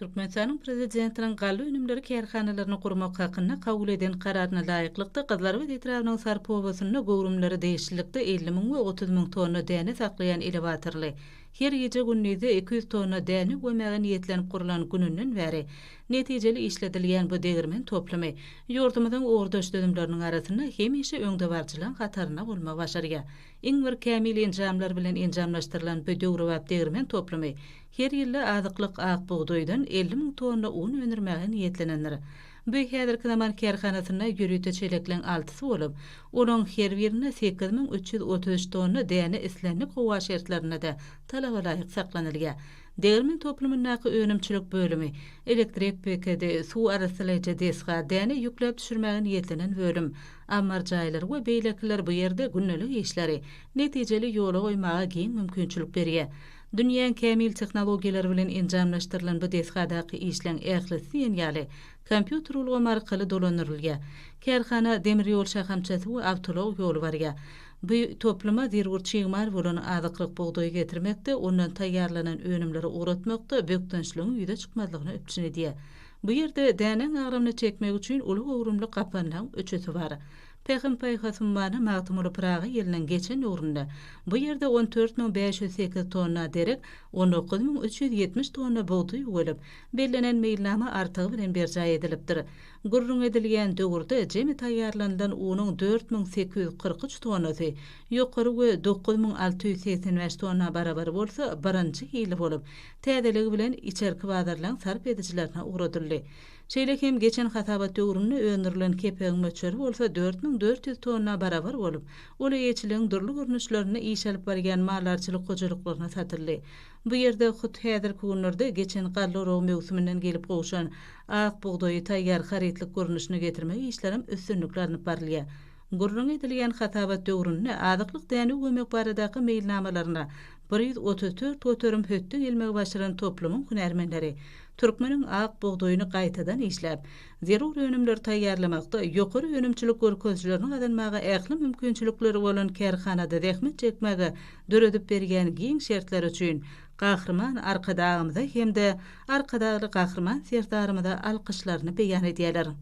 Türkmenistanyň prezidentiniň gally önümleri kärhanalaryny gurmak hakynda kabul eden kararyna laýyklykda Gyzlar we etrabynyň sarpowasyna gowrumlary değişiklikde 50 000 we 30 000 tonna däne saklaýan elewatorly her gece günnüde 200 tonna däne gömäge niýetlenip gurulan gününden bäri netijeli işledilýän bu degirmen toplamy ýurdumyzyň ordaş dönemleriniň arasynda hemişe öňde barjylan hataryna bolma başarýa. Iň bir kämil enjamlar bilen enjamlaşdyrylan bu döwrewap degirmen toplamy her ýyly azyklyk ak buğdoýdan 50 000 tonna un öňürmäge niýetlenenler. Bu häzirki zaman kärhanasyna ýürüte çeleklen altysı bolup, olaň her birine 8333 tonna däne islenlik howa şertlerine de talaba laýyk saklanylýar. Degirmen toplumynyň önümçilik bölümi, elektrik PKD, suw arasylyjy desga däne ýükläp düşürmäge niýetlenen bölüm, ammar jaýlar we beýlekler bu ýerde günnelik işleri netijeli ýola goýmaga giň mümkinçilik berýär. Dünýäň kämil tehnologiýalar bilen enjamlaşdyrylan bu desgadaky işleň ählisi ýaly kompýuter ulgamy arkaly dolanyrylýar. Kärhana demir ýol şahamçasy we awtolog ýoly barýar. Bu topluma zirgur çyğmar bolan azyklyk buğdoý getirmekde, ondan taýýarlanan önümleri uratmakda bökdençligiň ýüze çykmazlygyny öpçün edýär. Bu ýerde däneň agramyny çekmek üçin uly gowrumly gapanlaň öçesi bar. Pekim paýhasymany magtymly Praga ýelinden geçen ýurunda. Bu ýerde 14508 tonna derek, 19370 tonna buğdoý bolup, bellenen meýilnama artygy bilen berjaý edilipdir. Gurrun edilýän döwürde jemi taýýarlanan unyň 4843 tonnasy ýokary we 9685 tonna barabar bolsa, birinji hili bolup, täzeligi bilen içerki bazarlaryň sarp edijilerine uğradyldy. Şeýle hem geçen hatabat döwründe öňdirilen kepeň möçeri bolsa 4400 tonna barabar bolup, ola ýeçiliň durly görnüşlerini iş alyp berýän mallarçylyk gojalyklaryna satyldy. Bu ýerde hut häzirki günlerde geçen gallorow mewsiminden gelip gowşan ak buğdoýy taýýar haritlik görnüşine getirmek işlerim üstünlüklerini barlýar. Gurrun edilýän hatabat döwründe azyklyk däne gömek baradaky meýilnamalaryna 134 töterüm höttün ilmek başaran toplumyň hünärmenleri Türkmeniň ak buğdoýyny gaýtadan işläp, zerur önümler taýýarlamakda ýokary önümçilik görkezlerini kazanmaga ähli mümkinçilikleri bolan kärhanada zähmet çekmäge döredip berýän giň şertler üçin gahrman arkadagymyza hem-de arkadagy gahrman serdarymyza alkyşlaryny beýan edýärler.